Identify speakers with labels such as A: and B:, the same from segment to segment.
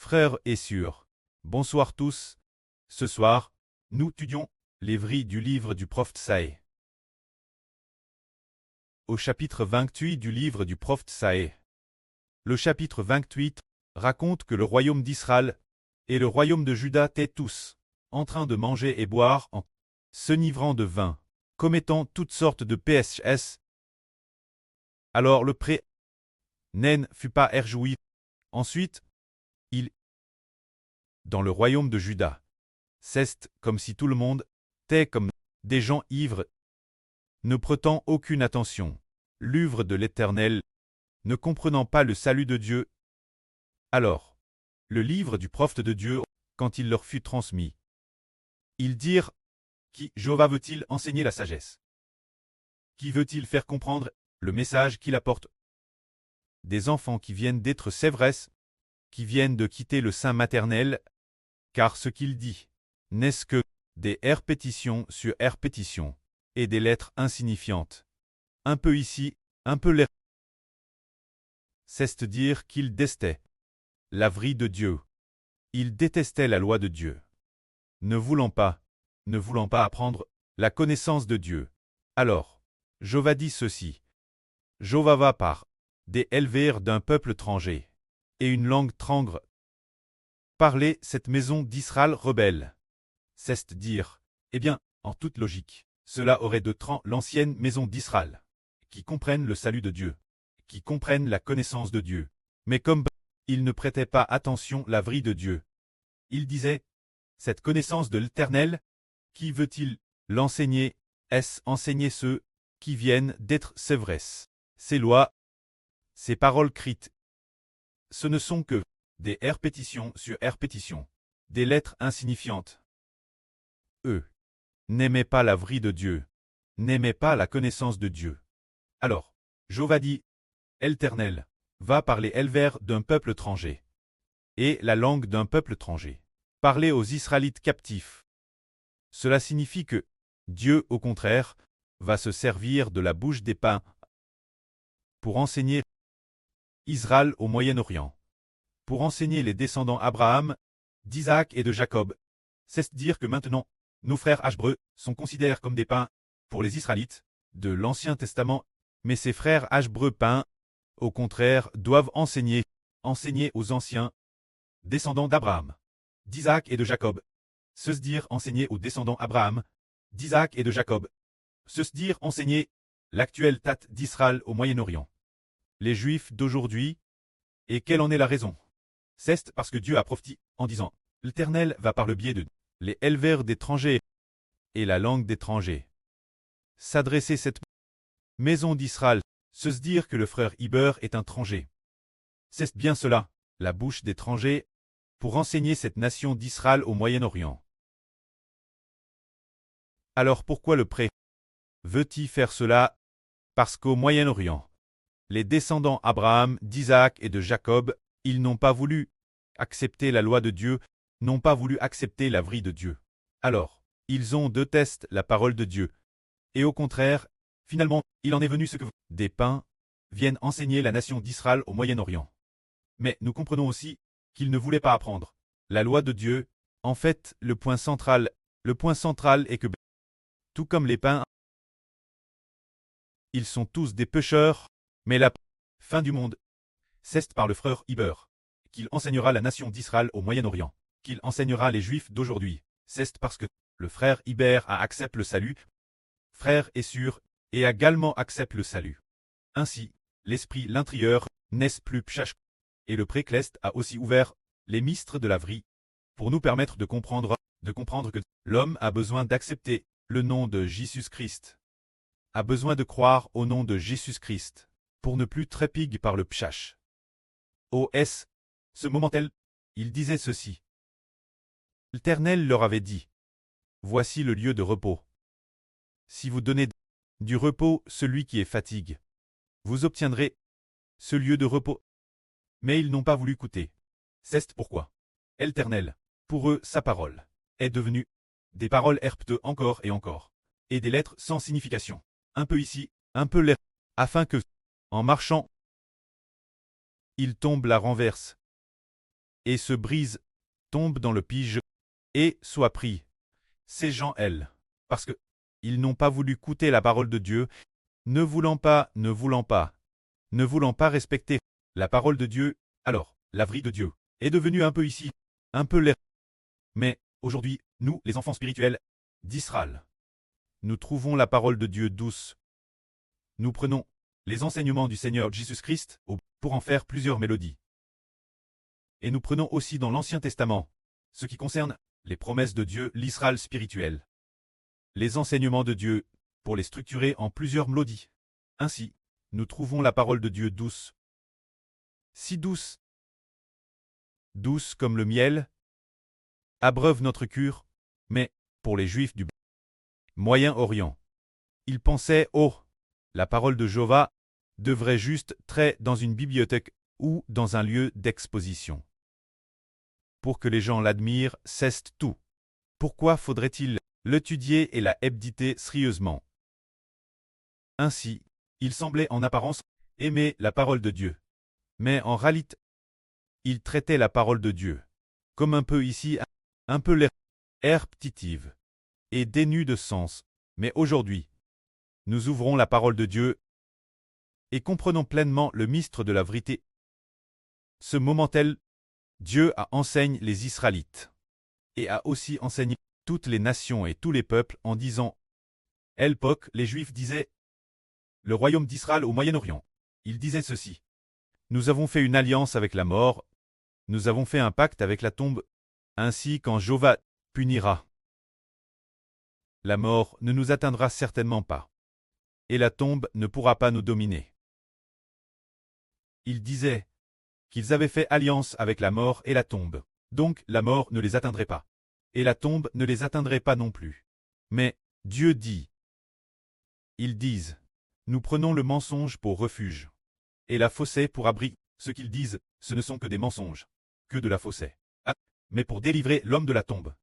A: Frères et sœurs, bonsoir tous. Ce soir, nous étudions les versets du livre du prophète Isaïe. Au chapitre 28 du livre du prophète Isaïe. Le chapitre 28 raconte que le royaume d'Israël et le royaume de Juda étaient tous en train de manger et boire en s'enivrant de vin, commettant toutes sortes de péchés. Alors le pré Nen fut pas réjoui. Ensuite, dans le royaume de Juda, c'est comme si tout le monde était comme des gens ivres, ne prêtant aucune attention, l'œuvre de l'Éternel, ne comprenant pas le salut de Dieu. Alors, le livre du prophète de Dieu, quand il leur fut transmis, ils dirent: Qui Jéhovah veut-il enseigner la sagesse? Qui veut-il faire comprendre le message qu'il apporte? Des enfants qui viennent d'être sévrés, qui viennent de quitter le sein maternel, car ce qu'il dit n'est-ce que des répétitions sur répétitions, et des lettres insignifiantes. Un peu ici, un peu là. C'est-à-dire qu'il détestait la vraie de Dieu. Il détestait la loi de Dieu. Ne voulant pas apprendre la connaissance de Dieu. Alors, Jéhovah dit ceci. Jéhovah va par des éleveurs d'un peuple étranger, et une langue trangre. Parler cette maison d'Israël rebelle. C'est-à-dire, eh bien, en toute logique, cela aurait de l'ancienne maison d'Israël, qui comprennent le salut de Dieu, qui comprennent la connaissance de Dieu. Mais comme ils ne prêtaient pas attention à la vraie de Dieu, ils disaient: cette connaissance de l'Éternel, qui veut-il l'enseigner? Est-ce enseigner ceux qui viennent d'être sévrés? Ces lois, ces paroles crites, ce ne sont que des répétitions sur répétitions, des lettres insignifiantes. Eux n'aimaient pas la vraie de Dieu, n'aimaient pas la connaissance de Dieu. Alors, Jéhovah dit: L'Éternel va parler éleveurs d'un peuple étranger, et la langue d'un peuple étranger. Parler aux Israélites captifs. Cela signifie que Dieu, au contraire, va se servir de la bouche des païens pour enseigner Israël au Moyen-Orient, pour enseigner les descendants Abraham, d'Isaac et de Jacob. C'est-à-dire que maintenant, nos frères hébreux sont considérés comme des païens pour les Israélites de l'Ancien Testament, mais ces frères hébreux païens, au contraire, doivent enseigner aux anciens descendants d'Abraham, d'Isaac et de Jacob. C'est-à-dire enseigner aux descendants Abraham, d'Isaac et de Jacob. C'est-à-dire enseigner l'actuelle tête d'Israël au Moyen-Orient. Les Juifs d'aujourd'hui, et quelle en est la raison? C'est parce que Dieu a prophétisé en disant: L'Éternel va par le biais de les éleveurs d'étrangers et la langue d'étrangers s'adresser cette maison d'Israël, se dire que le frère Iber est un étranger. C'est bien cela, la bouche d'étrangers, pour enseigner cette nation d'Israël au Moyen-Orient. Alors pourquoi le pré veut-il faire cela? Parce qu'au Moyen-Orient, les descendants Abraham, d'Isaac et de Jacob, ils n'ont pas voulu accepter la loi de Dieu, n'ont pas voulu accepter la vraie de Dieu. Alors, ils ont détesté la parole de Dieu. Et au contraire, finalement, il en est venu ce que des païens viennent enseigner la nation d'Israël au Moyen-Orient. Mais nous comprenons aussi qu'ils ne voulaient pas apprendre la loi de Dieu. En fait, le point central est que, tout comme les païens, ils sont tous des pécheurs, mais la fin du monde, c'est par le frère Iber, qu'il enseignera la nation d'Israël au Moyen-Orient, qu'il enseignera les Juifs d'aujourd'hui. C'est parce que le frère Iber a accepté le salut, frère et sûr, et a également accepté le salut. Ainsi, l'esprit l'intérieur n'est plus pchach, et le précleste a aussi ouvert les mistres de la vraie, pour nous permettre de comprendre que l'homme a besoin d'accepter le nom de Jésus-Christ, a besoin de croire au nom de Jésus-Christ, pour ne plus trépigue par le pchach. O.S. Ce moment-là, il disait ceci. L'Éternel leur avait dit: Voici le lieu de repos. Si vous donnez du repos celui qui est fatigue, vous obtiendrez ce lieu de repos. Mais ils n'ont pas voulu écouter. C'est pourquoi l'Éternel, pour eux, sa parole, est devenue des paroles herpeteux encore et encore, et des lettres sans signification, un peu ici, un peu là, afin que, en marchant, ils tombent la renverse. et se brisent, tombent dans le pige, et soient pris. Ces gens, elles, parce que ils n'ont pas voulu écouter la parole de Dieu, ne voulant pas respecter la parole de Dieu, alors, la vraie de Dieu est devenue un peu ici, un peu l'air. Mais, aujourd'hui, nous, les enfants spirituels d'Israël, nous trouvons la parole de Dieu douce. Nous prenons les enseignements du Seigneur Jésus-Christ pour en faire plusieurs mélodies. Et nous prenons aussi dans l'Ancien Testament ce qui concerne les promesses de Dieu, l'Israël spirituel. Les enseignements de Dieu, pour les structurer en plusieurs mélodies. Ainsi, nous trouvons la parole de Dieu douce. Si douce, douce comme le miel, abreuve notre cœur, mais, pour les Juifs du Moyen-Orient, ils pensaient, oh, la parole de Jéhovah devrait juste être dans une bibliothèque ou dans un lieu d'exposition. Pour que les gens l'admirent, cesse tout. Pourquoi faudrait-il l'étudier et la méditer sérieusement? Ainsi, ils semblaient en apparence aimer la parole de Dieu. Mais en réalité, ils traitaient la parole de Dieu comme un peu ici, un peu l'air répétitive et dénue de sens. Mais aujourd'hui, nous ouvrons la parole de Dieu et comprenons pleinement le mystère de la vérité. Ce moment tel, Dieu a enseigné les Israélites et a aussi enseigné toutes les nations et tous les peuples en disant, à l'époque, les Juifs disaient, le royaume d'Israël au Moyen-Orient. Ils disaient ceci. Nous avons fait une alliance avec la mort, nous avons fait un pacte avec la tombe, ainsi quand Jéhovah punira. La mort ne nous atteindra certainement pas, et la tombe ne pourra pas nous dominer. Ils disaient qu'ils avaient fait alliance avec la mort et la tombe, donc la mort ne les atteindrait pas, et la tombe ne les atteindrait pas non plus. Mais Dieu dit, ils disent, nous prenons le mensonge pour refuge, et la fausseté pour abri. Ce qu'ils disent, ce ne sont que des mensonges, que de la fausseté. Ah, mais pour délivrer l'homme de la tombe,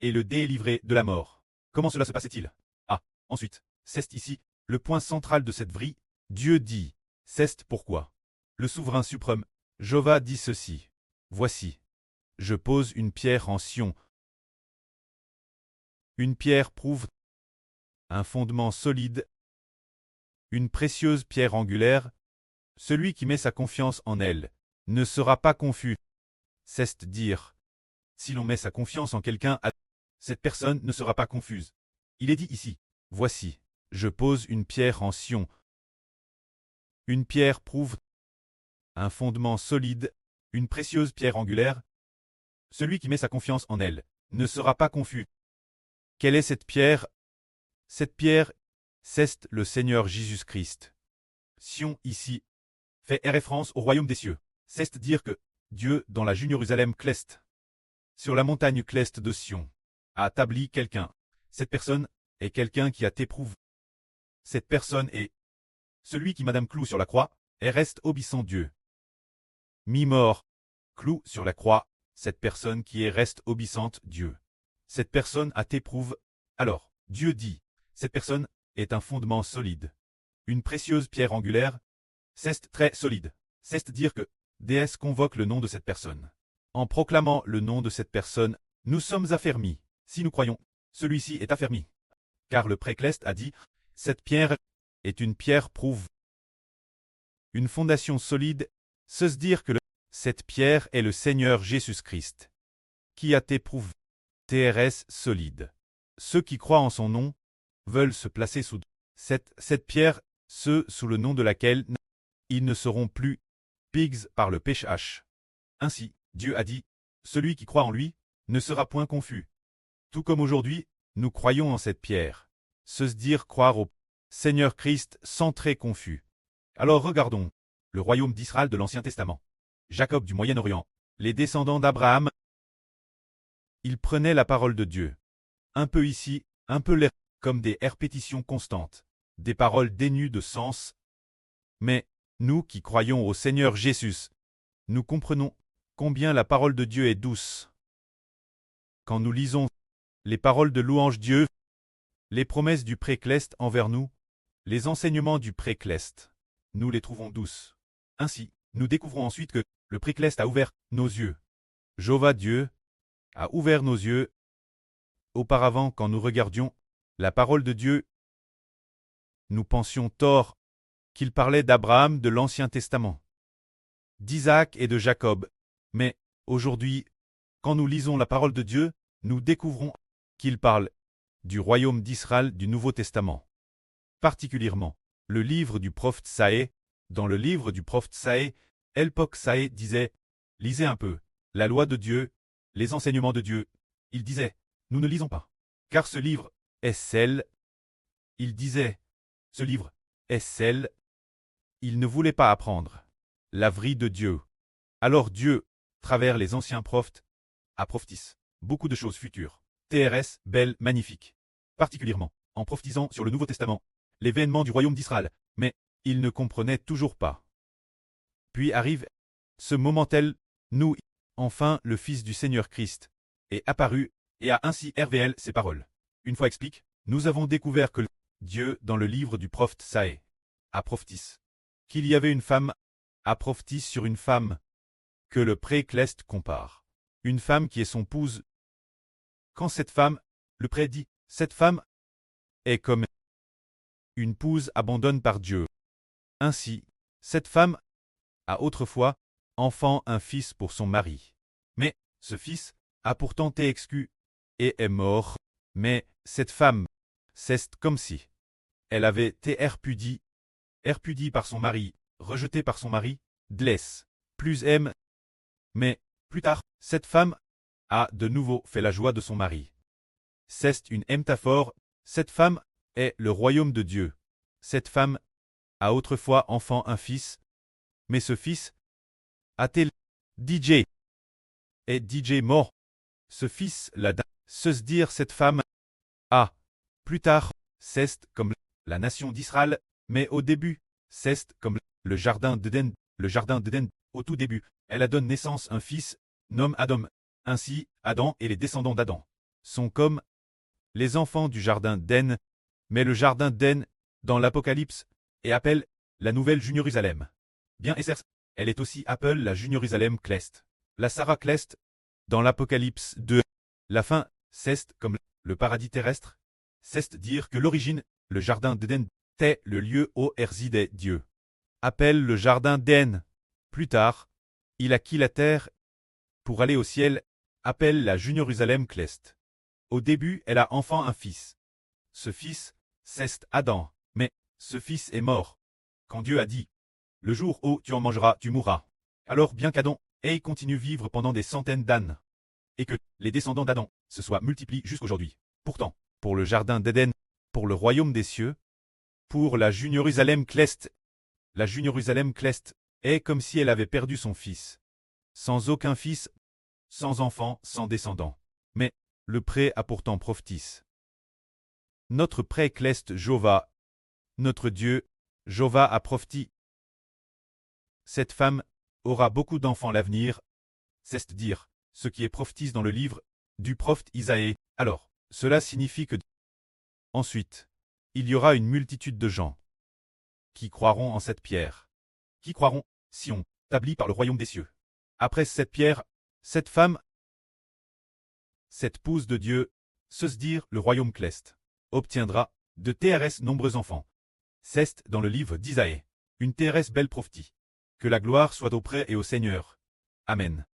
A: et le délivrer de la mort. Comment cela se passait-il? Ah, ensuite, c'est ici, le point central de cette vrille. Dieu dit, c'est pourquoi le souverain suprême, Jéhovah dit ceci. Voici, je pose une pierre en Sion. Une pierre prouve un fondement solide, une précieuse pierre angulaire. Celui qui met sa confiance en elle ne sera pas confus. C'est dire, si l'on met sa confiance en quelqu'un, cette personne ne sera pas confuse. Il est dit ici, voici, je pose une pierre en Sion. Une pierre prouve un fondement solide, une précieuse pierre angulaire. Celui qui met sa confiance en elle ne sera pas confus. Quelle est cette pierre? Cette pierre, c'est le Seigneur Jésus-Christ. Sion ici fait référence au royaume des cieux. C'est dire que Dieu, dans la Jérusalem cleste, sur la montagne cleste de Sion, a établi quelqu'un. Cette personne est quelqu'un qui a t'éprouvé. Cette personne est celui qui Madame cloue sur la croix et reste obéissant Dieu. Mi-mort, cloue sur la croix, cette personne qui est reste obéissante Dieu. Cette personne a t'éprouve. Alors, Dieu dit, cette personne est un fondement solide. Une précieuse pierre angulaire. C'est très solide. C'est dire que déesse convoque le nom de cette personne. En proclamant le nom de cette personne, nous sommes affermis. Si nous croyons, celui-ci est affermi. Car le précleste a dit, cette pierre est une pierre prouve. Une fondation solide, c'est dire que cette pierre est le Seigneur Jésus-Christ, qui a t'éprouvé. TRS solide. Ceux qui croient en son nom veulent se placer sous cette pierre, ceux sous le nom de laquelle ils ne seront plus pigs par le péché. Ainsi, Dieu a dit, celui qui croit en lui ne sera point confus. Tout comme aujourd'hui, nous croyons en cette pierre. Se dire croire au Seigneur Christ sans très confus. Alors regardons le royaume d'Israël de l'Ancien Testament. Jacob du Moyen-Orient, les descendants d'Abraham. Ils prenaient la parole de Dieu. Un peu ici, un peu là, comme des répétitions constantes, des paroles dénues de sens. Mais, nous qui croyons au Seigneur Jésus, nous comprenons combien la parole de Dieu est douce. Quand nous lisons les paroles de louange Dieu, les promesses du précleste envers nous, les enseignements du précleste, nous les trouvons douces. Ainsi, nous découvrons ensuite que le précleste a ouvert nos yeux, Jéhovah Dieu a ouvert nos yeux. Auparavant, quand nous regardions la parole de Dieu, nous pensions tort qu'il parlait d'Abraham de l'Ancien Testament, d'Isaac et de Jacob. Mais aujourd'hui, quand nous lisons la parole de Dieu, nous découvrons qu'il parle du royaume d'Israël du Nouveau Testament. Particulièrement, le livre du prophète Saë. Dans le livre du prophète Saë, Elpok Saë disait « Lisez un peu, la loi de Dieu, les enseignements de Dieu. » Il disait « Nous ne lisons pas, car ce livre est sel. » Il disait « Ce livre est sel. » Il ne voulait pas apprendre la vraie de Dieu. Alors Dieu, travers les anciens prophètes, a prophétisé beaucoup de choses futures, TRS, belles, magnifiques, particulièrement en prophétisant sur le Nouveau Testament, l'événement du royaume d'Israël, mais il ne comprenait toujours pas. Puis arrive ce moment tel, nous, enfin le Fils du Seigneur Christ, est apparu et a ainsi révélé ses paroles. Une fois explique, nous avons découvert que Dieu, dans le livre du prophète Saë, a prophétisé qu'il y avait une femme, a prophétisé sur une femme, que le pré-Cleste compare. Une femme qui est son épouse. Quand cette femme, le pré dit, cette femme est comme une épouse abandonnée par Dieu. Ainsi, cette femme a autrefois enfant un fils pour son mari. Mais ce fils a pourtant été exclu et est mort. Mais cette femme, c'est comme si elle avait été répudie par son mari, rejetée par son mari, blesse, plus aime. Mais plus tard, cette femme a de nouveau fait la joie de son mari. C'est une métaphore. Cette femme est le royaume de Dieu. Cette femme a autrefois enfant un fils, mais ce fils a-t-il DJ et DJ mort. Ce fils l'a se dire cette femme a plus tard c'est comme la nation d'Israël, mais au début c'est comme le jardin d'Éden. Le jardin d'Éden, au tout début, elle a donné naissance à un fils, nomme Adam. Ainsi, Adam et les descendants d'Adam sont comme les enfants du jardin d'Éden, mais le jardin d'Éden, dans l'Apocalypse, est appelé la nouvelle Jérusalem. Bien elle est aussi appelée la Jérusalem Cleste. La Sarah Cleste, dans l'Apocalypse 2. La fin, c'est comme le paradis terrestre. C'est dire que l'origine, le jardin d'Éden, est le lieu où résidait Dieu. Appelle le jardin d'Éden. Plus tard, il a quitté la terre pour aller au ciel, appelle la Jérusalem Cleste. Au début, elle a enfant un fils. Ce fils, c'est Adam, mais ce fils est mort. Quand Dieu a dit « Le jour où tu en mangeras, tu mourras », alors bien qu'Adam ait continué à vivre pendant des centaines d'années, et que les descendants d'Adam se soient multipliés jusqu'aujourd'hui. Pourtant, pour le jardin d'Éden, pour le royaume des cieux, pour la Jérusalem Cleste, la Jérusalem Cleste est comme si elle avait perdu son fils. Sans aucun fils, sans enfant, sans descendant. Mais le pré a pourtant prophétisé. Notre pré Cleste Jéhovah, notre Dieu, Jéhovah a prophétisé. Cette femme aura beaucoup d'enfants à l'avenir, c'est-à-dire ce qui est prophétisé dans le livre du prophète Isaïe. Alors, cela signifie que ensuite, il y aura une multitude de gens qui croiront en cette pierre, qui croiront, si on établit par le royaume des cieux. Après cette pierre, cette femme, cette épouse de Dieu, se dire le royaume Cleste, obtiendra de TRS nombreux enfants. C'est dans le livre d'Isaïe, une TRS belle prophétie. Que la gloire soit auprès et au Seigneur. Amen.